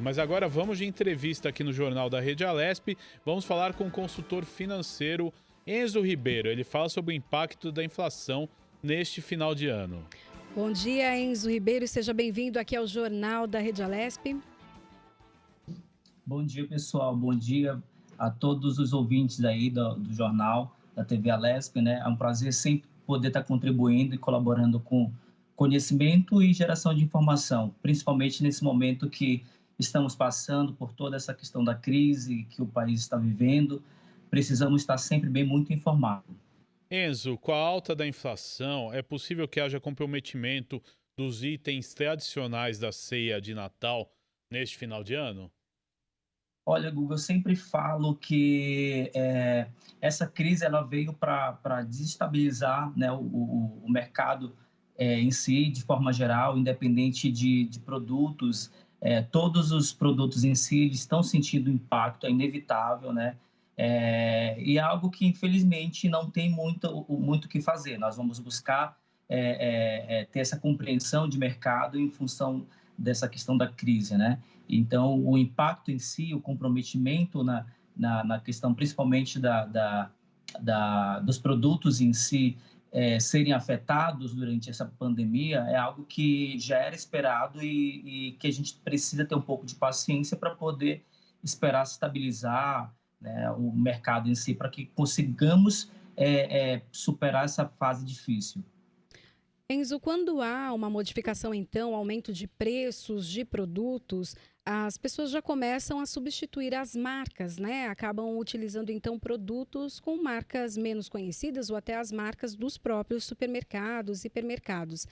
Mas agora vamos de entrevista aqui no Jornal da Rede Alesp. Vamos falar com o consultor financeiro Enzo Ribeiro. Ele fala sobre o impacto da inflação neste final de ano. Bom dia, Enzo Ribeiro. Seja bem-vindo aqui ao Jornal da Rede Alesp. Bom dia, pessoal. Bom dia a todos os ouvintes aí do Jornal da TV Alesp, né? É um prazer sempre poder estar contribuindo e colaborando com conhecimento e geração de informação, principalmente nesse momento que estamos passando por toda essa questão da crise que o país está vivendo. Precisamos estar sempre bem muito informados. Enzo, com a alta da inflação, é possível que haja comprometimento dos itens tradicionais da ceia de Natal neste final de ano? Olha, Google, eu sempre falo que essa crise ela veio para desestabilizar, né, o mercado em si, de forma geral, independente de produtos. Todos os produtos em si eles estão sentindo impacto, é inevitável, né? E é algo que, infelizmente, não tem muito o que fazer. Nós vamos buscar ter essa compreensão de mercado em função dessa questão da crise, né? Então, o impacto em si, o comprometimento na questão, principalmente dos produtos em si, serem afetados durante essa pandemia, é algo que já era esperado e que a gente precisa ter um pouco de paciência para poder esperar se estabilizar, né, o mercado em si, para que consigamos superar essa fase difícil. Enzo, quando há uma modificação, então, aumento de preços de produtos, as pessoas já começam a substituir as marcas, né? Acabam utilizando, então, produtos com marcas menos conhecidas ou até as marcas dos próprios supermercados e hipermercados.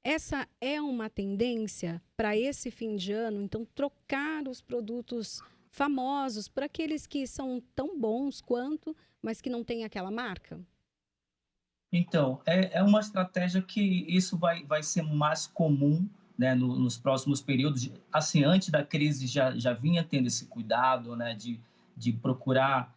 Essa é uma tendência para esse fim de ano, então, trocar os produtos famosos por aqueles que são tão bons quanto, mas que não têm aquela marca? Então, é uma estratégia que isso vai ser mais comum, né, nos próximos períodos. Assim, antes da crise já vinha tendo esse cuidado, né, de procurar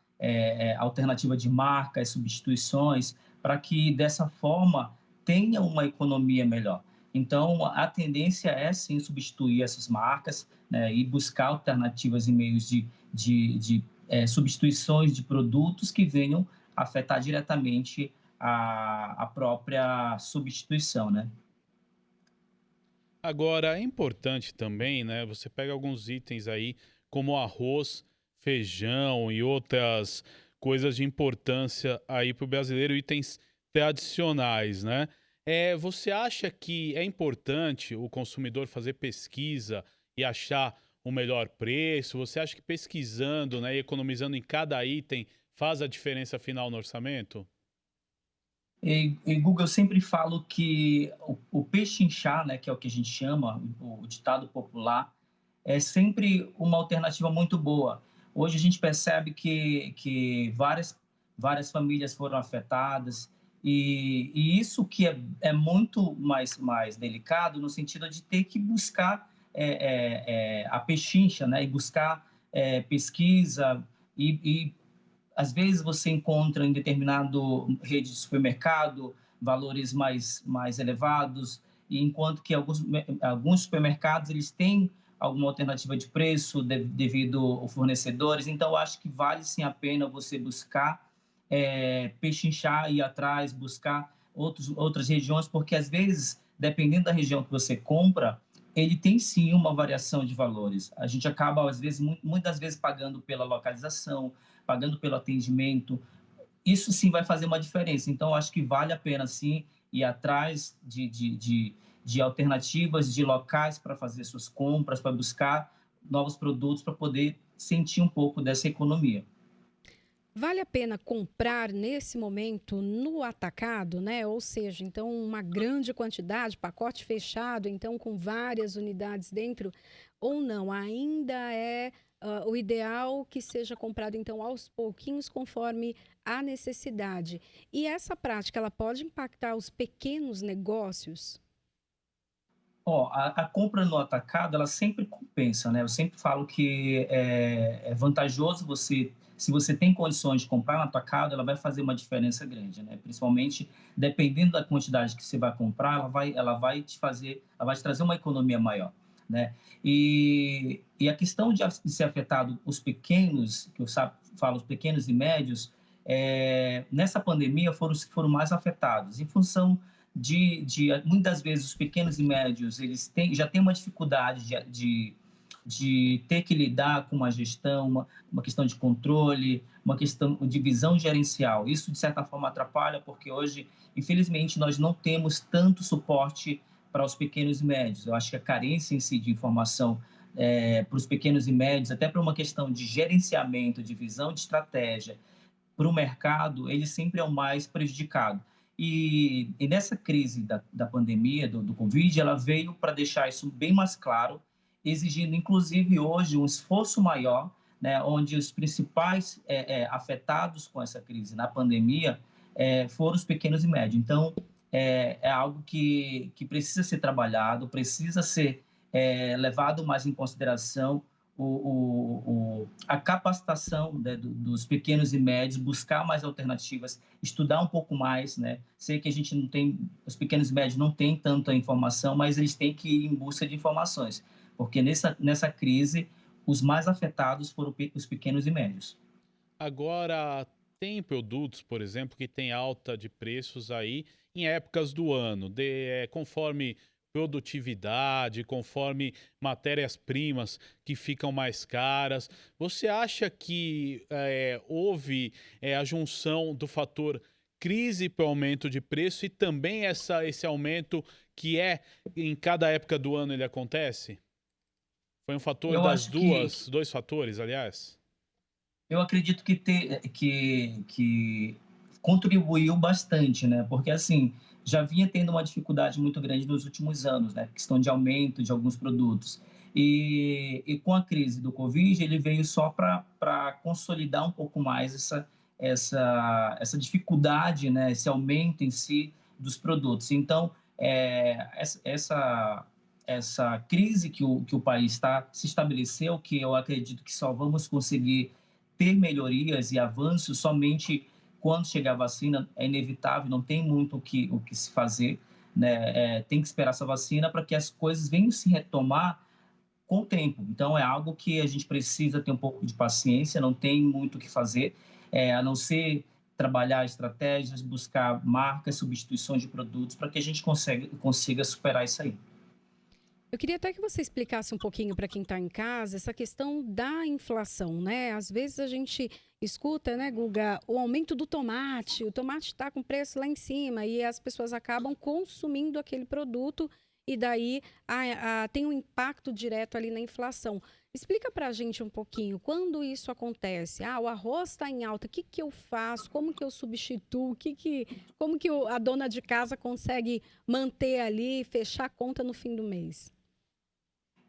alternativa de marcas, substituições, para que dessa forma tenha uma economia melhor. Então, a tendência é sim substituir essas marcas, né, e buscar alternativas e meios de substituições de produtos que venham afetar diretamente a própria substituição, né? Agora, é importante também, né? Você pega alguns itens aí, como arroz, feijão e outras coisas de importância aí para o brasileiro, itens tradicionais, né? Você acha que é importante o consumidor fazer pesquisa e achar o melhor preço? Você acha que pesquisando, né, e economizando em cada item faz a diferença final no orçamento? Google, eu sempre falo que o pechinchar, né, que é o que a gente chama, o ditado popular, é sempre uma alternativa muito boa. Hoje a gente percebe que várias famílias foram afetadas, e isso que é muito mais delicado no sentido de ter que buscar a pechincha, né, e buscar pesquisa e às vezes você encontra em determinado rede de supermercado valores mais elevados, e enquanto que alguns supermercados eles têm alguma alternativa de preço devido aos fornecedores. Então, eu acho que vale sim a pena você buscar pechinchar, ir atrás, buscar outras regiões, porque às vezes, dependendo da região que você compra, ele tem sim uma variação de valores. A gente acaba, às vezes, muitas vezes pagando pela localização, pagando pelo atendimento. Isso sim vai fazer uma diferença. Então, acho que vale a pena sim ir atrás de alternativas, de locais para fazer suas compras, para buscar novos produtos, para poder sentir um pouco dessa economia. Vale a pena comprar nesse momento no atacado, né? Ou seja, então uma grande quantidade, pacote fechado, então com várias unidades dentro, ou não? Ainda é o ideal que seja comprado então aos pouquinhos conforme a necessidade. E essa prática, ela pode impactar os pequenos negócios? A compra no atacado, ela sempre compensa, né? Eu sempre falo que é vantajoso você, se você tem condições de comprar no atacado, ela vai fazer uma diferença grande, né? Principalmente dependendo da quantidade que você vai comprar, ela vai te trazer uma economia maior. né? E a questão de ser afetado os pequenos, que eu falo os pequenos e médios, nessa pandemia foram mais afetados, em função muitas vezes, os pequenos e médios, eles já têm uma dificuldade de ter que lidar com uma gestão, uma questão de controle, uma questão de visão gerencial. Isso, de certa forma, atrapalha, porque hoje, infelizmente, nós não temos tanto suporte para os pequenos e médios. Eu acho que a carência em si de informação para os pequenos e médios, até para uma questão de gerenciamento, de visão de estratégia, para o mercado, ele sempre é o mais prejudicado. E nessa crise da pandemia, do Covid, ela veio para deixar isso bem mais claro, exigindo, inclusive, hoje, um esforço maior, né, onde os principais afetados com essa crise na pandemia foram os pequenos e médios. Então, é algo que precisa ser trabalhado, precisa ser levado mais em consideração a capacitação, né, dos pequenos e médios, buscar mais alternativas, estudar um pouco mais, né? Sei que a gente não tem, os pequenos e médios não têm tanta informação, mas eles têm que ir em busca de informações, porque nessa crise, os mais afetados foram os pequenos e médios. Agora, tem produtos, por exemplo, que tem alta de preços aí em épocas do ano, conforme produtividade, conforme matérias-primas que ficam mais caras. Você acha que houve a junção do fator crise para o aumento de preço e também esse aumento que em cada época do ano ele acontece? Foi um fator Eu acho que dois fatores, aliás? Eu acredito que contribuiu bastante, né? Porque, assim, já vinha tendo uma dificuldade muito grande nos últimos anos, né? Questão de aumento de alguns produtos. E com a crise do Covid, ele veio só para consolidar um pouco mais essa dificuldade, né? Esse aumento em si dos produtos. Então, essa crise que o país se estabeleceu, que eu acredito que só vamos conseguir ter melhorias e avanços somente quando chegar a vacina. É inevitável, não tem muito o que se fazer, né? Tem que esperar essa vacina para que as coisas venham se retomar com o tempo. Então, é algo que a gente precisa ter um pouco de paciência, não tem muito o que fazer, a não ser trabalhar estratégias, buscar marcas, substituições de produtos, para que a gente consiga superar isso aí. Eu queria até que você explicasse um pouquinho para quem está em casa essa questão da inflação, né? Às vezes a gente escuta, né, Guga, o aumento do tomate. O tomate está com preço lá em cima e as pessoas acabam consumindo aquele produto e daí tem um impacto direto ali na inflação. Explica para a gente um pouquinho, quando isso acontece? O arroz está em alta, o que eu faço? Como que eu substituo? Como que a dona de casa consegue manter ali, fechar a conta no fim do mês?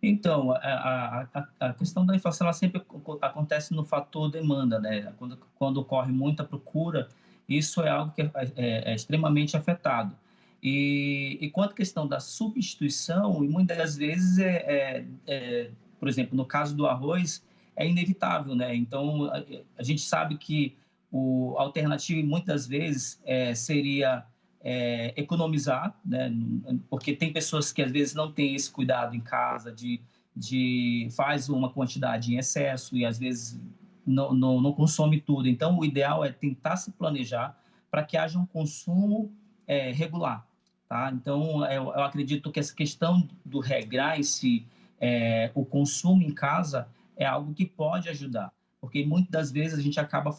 Então, a questão da inflação ela sempre acontece no fator demanda, né? Quando ocorre muita procura, isso é algo que é extremamente afetado. E quanto à questão da substituição, e muitas das vezes, por exemplo, no caso do arroz, é inevitável, né? Então, a gente sabe que a alternativa, muitas vezes, seria economizar, né? Porque tem pessoas que às vezes não têm esse cuidado em casa de faz uma quantidade em excesso e às vezes não consome tudo. Então, o ideal é tentar se planejar para que haja um consumo regular, tá? Então, eu acredito que essa questão do regrar o consumo em casa é algo que pode ajudar, porque muitas das vezes a gente acaba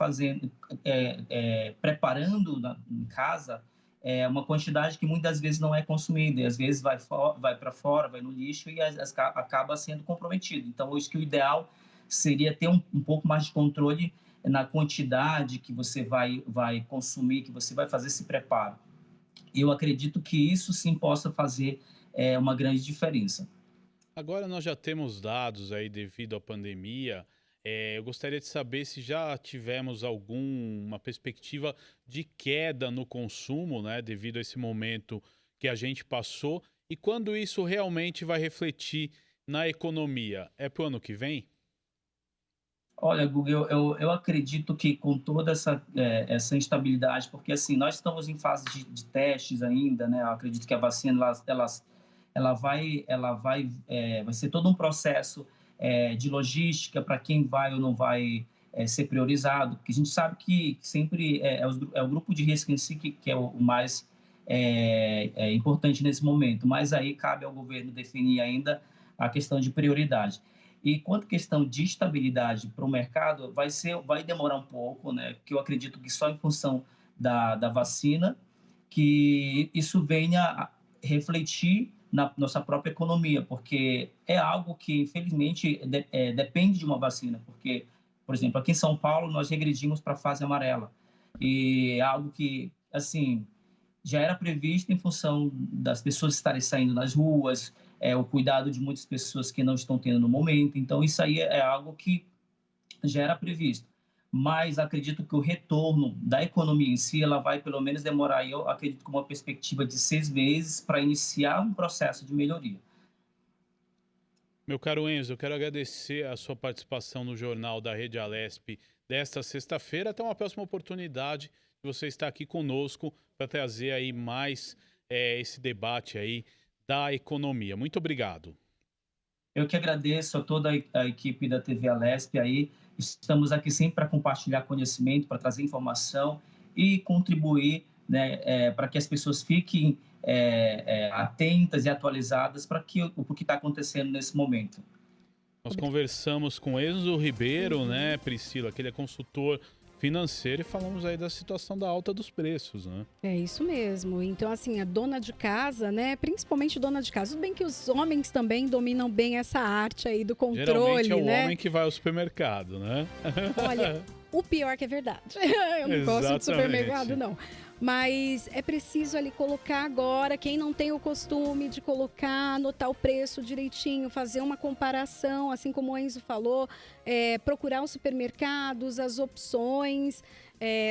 preparando em casa uma quantidade que muitas vezes não é consumida, e às vezes vai para fora, vai no lixo e acaba sendo comprometido. Então, acho que o ideal seria ter um pouco mais de controle na quantidade que você vai consumir, que você vai fazer esse preparo. Eu acredito que isso sim possa fazer uma grande diferença. Agora nós já temos dados aí devido à pandemia. Eu gostaria de saber se já tivemos alguma perspectiva de queda no consumo, né, devido a esse momento que a gente passou, e quando isso realmente vai refletir na economia. É para o ano que vem? Olha, Google, eu acredito que com toda essa instabilidade, porque assim, nós estamos em fase de testes ainda, né? Eu acredito que a vacina, vai ser todo um processo de logística para quem vai ou não vai ser priorizado, porque a gente sabe que sempre é o grupo de risco em si que é o mais importante nesse momento, mas aí cabe ao governo definir ainda a questão de prioridade. E quanto à questão de estabilidade para o mercado, vai demorar um pouco, né? Porque eu acredito que só em função da vacina que isso venha a refletir na nossa própria economia, porque é algo que, infelizmente, depende de uma vacina, porque, por exemplo, aqui em São Paulo, nós regredimos para a fase amarela, e é algo que, assim, já era previsto em função das pessoas estarem saindo nas ruas, o cuidado de muitas pessoas que não estão tendo no momento, então isso aí é algo que já era previsto. Mas acredito que o retorno da economia em si, ela vai pelo menos demorar, eu acredito, com uma perspectiva de 6 meses para iniciar um processo de melhoria. Meu caro Enzo, eu quero agradecer a sua participação no Jornal da Rede Alesp desta sexta-feira. Até uma próxima oportunidade de você estar aqui conosco para trazer aí mais esse debate aí da economia. Muito obrigado. Eu que agradeço a toda a equipe da TV Alesp aí. Estamos aqui sempre para compartilhar conhecimento, para trazer informação e contribuir, né, para que as pessoas fiquem atentas e atualizadas para o que está acontecendo nesse momento. Nós conversamos com Enzo Ribeiro, né, Priscila, que ele é consultor financeiro, e falamos aí da situação da alta dos preços, né? É isso mesmo. Então, assim, a dona de casa, né? Principalmente dona de casa. Tudo bem que os homens também dominam bem essa arte aí do controle, Geralmente é o né? homem que vai ao supermercado, né? Olha, o pior que é verdade. Eu não gosto de supermercado, não. Mas é preciso ali colocar agora, quem não tem o costume de colocar, anotar o preço direitinho, fazer uma comparação, assim como o Enzo falou, procurar os supermercados, as opções,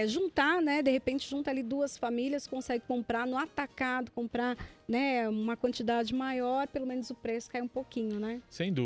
juntar, né? De repente junta ali 2 famílias, consegue comprar no atacado, comprar, né, uma quantidade maior, pelo menos o preço cai um pouquinho, né? Sem dúvida.